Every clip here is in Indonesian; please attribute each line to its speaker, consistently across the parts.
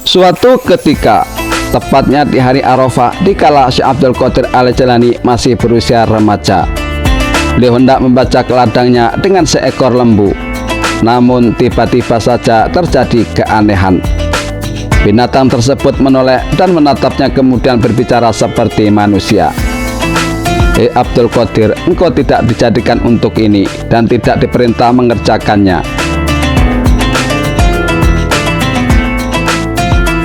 Speaker 1: Suatu ketika, tepatnya di hari Arafah, dikala Syekh Abdul Qadir Al-Jailani masih berusia remaja, beliau hendak membaca ke ladangnya dengan seekor lembu. Namun tiba-tiba saja terjadi keanehan. Binatang tersebut menoleh dan menatapnya, kemudian berbicara seperti manusia. "Hei Abdul Qadir, engkau tidak dijadikan untuk ini dan tidak diperintah mengerjakannya."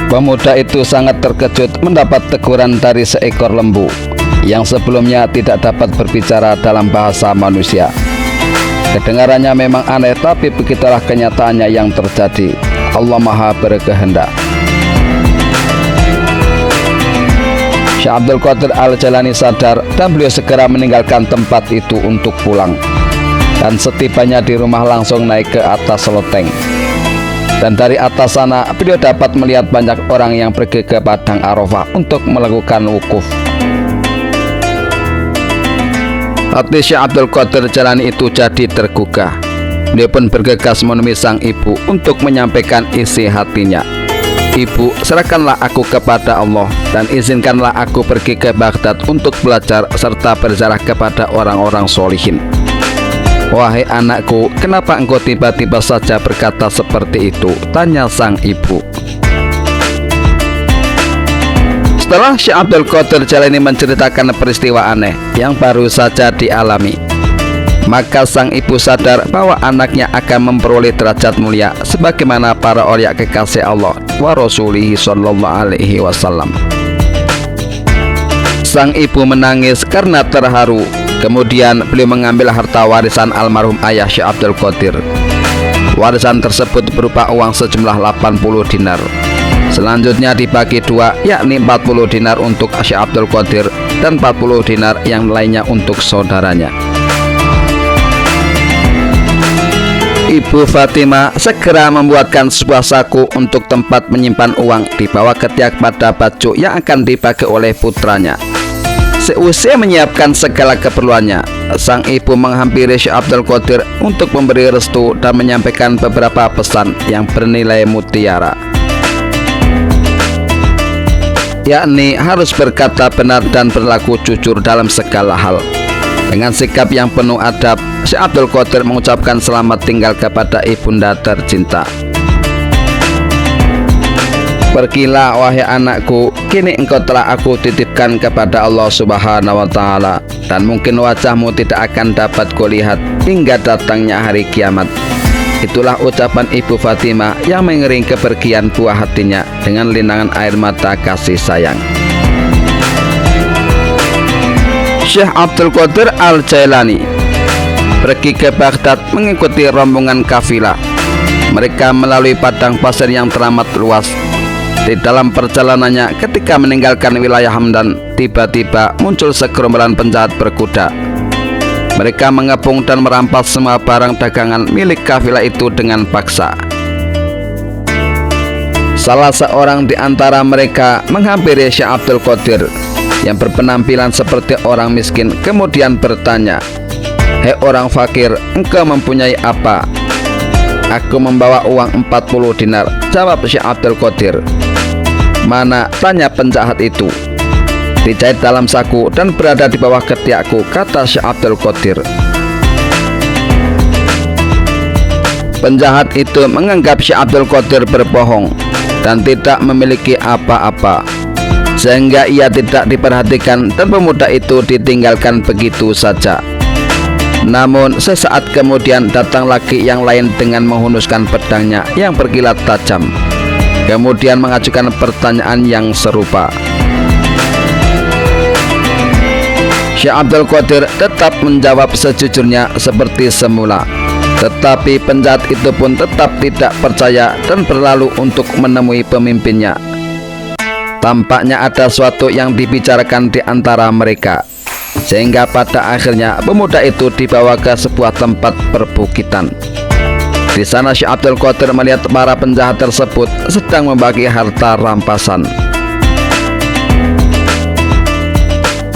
Speaker 1: Pemuda itu sangat terkejut mendapat teguran dari seekor lembu yang sebelumnya tidak dapat berbicara dalam bahasa manusia. Kedengarannya memang aneh, tapi begitulah kenyataannya yang terjadi. Allah Maha berkehendak. Syekh Abdul Qadir Al-Jailani sadar dan beliau segera meninggalkan tempat itu untuk pulang. Dan setibanya di rumah langsung naik ke atas loteng. Dan dari atas sana beliau dapat melihat banyak orang yang pergi ke padang Arafah untuk melakukan wukuf. Hati Syekh Abdul Qadir Jailani itu jadi tergugah. Dia pun bergegas menemui sang ibu untuk menyampaikan isi hatinya. "Ibu, serahkanlah aku kepada Allah dan izinkanlah aku pergi ke Baghdad untuk belajar serta berziarah kepada orang-orang solihin." "Wahai anakku, kenapa engkau tiba-tiba saja berkata seperti itu?" tanya sang ibu. Setelah Syekh Abdul Qadir Jailani menceritakan peristiwa aneh yang baru saja dialami, maka sang ibu sadar bahwa anaknya akan memperoleh derajat mulia sebagaimana para aulia kekasih Allah wa Rasulihi sallallahu alaihi wasallam. Sang ibu menangis karena terharu. Kemudian beliau mengambil harta warisan almarhum ayah Syekh Abdul Qadir. Warisan tersebut berupa uang sejumlah 80 dinar. Selanjutnya dibagi dua, yakni 40 dinar untuk Syekh Abdul Qadir dan 40 dinar yang lainnya untuk saudaranya. Ibu Fatimah segera membuatkan sebuah saku untuk tempat menyimpan uang, dibawa ketiak pada baju yang akan dipakai oleh putranya. Seusai menyiapkan segala keperluannya, sang ibu menghampiri Syekh Abdul Qadir untuk memberi restu dan menyampaikan beberapa pesan yang bernilai mutiara, yakni harus berkata benar dan berlaku jujur dalam segala hal. Dengan sikap yang penuh adab, Syekh Abdul Qadir mengucapkan selamat tinggal kepada ibunda tercinta. "Pergilah wahai anakku, kini engkau telah aku titipkan kepada Allah Subhanahu wa Ta'ala, dan mungkin wajahmu tidak akan dapat kulihat hingga datangnya hari kiamat." Itulah ucapan Ibu Fatimah yang mengiring kepergian buah hatinya dengan linangan air mata kasih sayang. Syekh Abdul Qadir Al-Jailani pergi ke Baghdad mengikuti rombongan kafilah. Mereka melalui padang pasir yang teramat luas. Di dalam perjalanannya, ketika meninggalkan wilayah Hamdan, tiba-tiba muncul segerombolan penjahat berkuda. Mereka mengepung dan merampas semua barang dagangan milik kafilah itu dengan paksa. Salah seorang di antara mereka menghampiri Syekh Abdul Qadir yang berpenampilan seperti orang miskin, kemudian bertanya, "Hei orang fakir, engkau mempunyai apa?" "Aku membawa uang 40 dinar, jawab Syekh Abdul Qadir. "Mana?" tanya penjahat itu. "Dijahit dalam saku dan berada di bawah ketiakku," kata Syekh Abdul Qadir. Penjahat itu menganggap Syekh Abdul Qadir berbohong dan tidak memiliki apa-apa, sehingga ia tidak diperhatikan dan pemuda itu ditinggalkan begitu saja. Namun sesaat kemudian datang lagi yang lain dengan menghunuskan pedangnya yang berkilat tajam, kemudian mengajukan pertanyaan yang serupa. Syekh Abdul Qadir tetap menjawab sejujurnya seperti semula, tetapi penjahat itu pun tetap tidak percaya dan berlalu untuk menemui pemimpinnya. Tampaknya ada sesuatu yang dibicarakan di antara mereka, sehingga pada akhirnya pemuda itu dibawa ke sebuah tempat perbukitan. Di sana Syekh Abdul Qadir melihat para penjahat tersebut sedang membagi harta rampasan.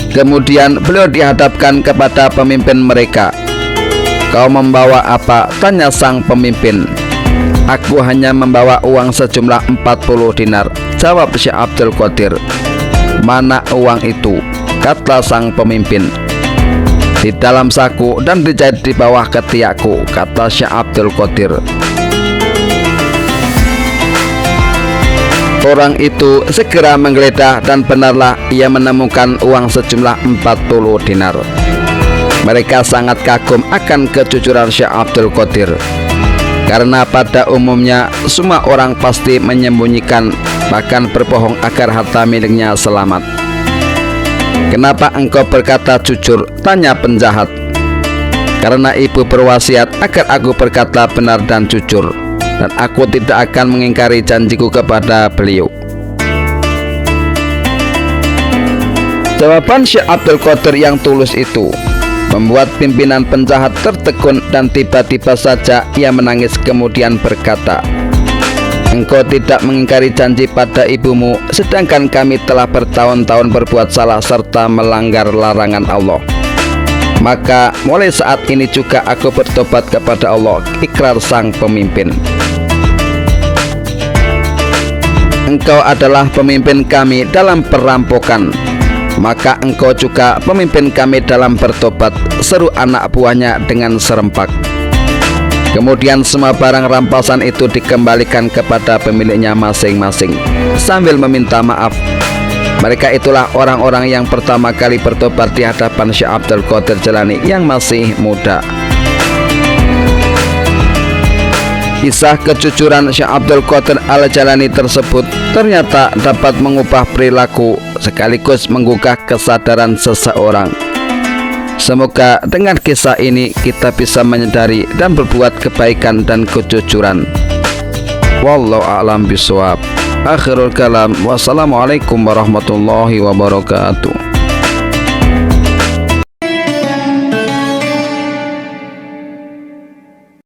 Speaker 1: Kemudian beliau dihadapkan kepada pemimpin mereka. "Kau membawa apa?" tanya sang pemimpin. "Aku hanya membawa uang sejumlah 40 dinar," Jawab Syekh Abdul Qadir. Mana uang itu? Kata sang pemimpin. Di dalam saku dan dijahit di bawah ketiakku, kata Syekh Abdul Qadir. Orang itu segera menggeledah dan benarlah ia menemukan uang sejumlah 40 dinar. Mereka sangat kagum akan kejujuran Syekh Abdul Qadir, karena pada umumnya semua orang pasti menyembunyikan, bahkan berbohong agar harta miliknya selamat. Kenapa engkau berkata jujur? Tanya penjahat. Karena ibu berwasiat agar aku berkata benar dan jujur, dan aku tidak akan mengingkari janjiku kepada beliau. Jawaban Syekh Abdul Qadir yang tulus itu membuat pimpinan penjahat tertegun, dan tiba-tiba saja ia menangis kemudian berkata, engkau tidak mengingkari janji pada ibumu, sedangkan kami telah bertahun-tahun berbuat salah serta melanggar larangan Allah. Maka mulai saat ini juga aku bertobat kepada Allah, ikrar sang pemimpin. Engkau adalah pemimpin kami dalam perampokan, maka engkau juga pemimpin kami dalam bertobat, seru anak buahnya dengan serempak. Kemudian semua barang rampasan itu dikembalikan kepada pemiliknya masing-masing sambil meminta maaf. Mereka itulah orang-orang yang pertama kali bertobat di hadapan Syekh Abdul Qadir Jailani yang masih muda. Kisah kejujuran Syekh Abdul Qadir Al-Jailani tersebut ternyata dapat mengubah perilaku sekaligus menggugah kesadaran seseorang. Semoga dengan kisah ini kita bisa menyadari dan berbuat kebaikan dan kejujuran. Wallahu a'lam bishawab. Akhirul kalam. Wassalamualaikum warahmatullahi wabarakatuh.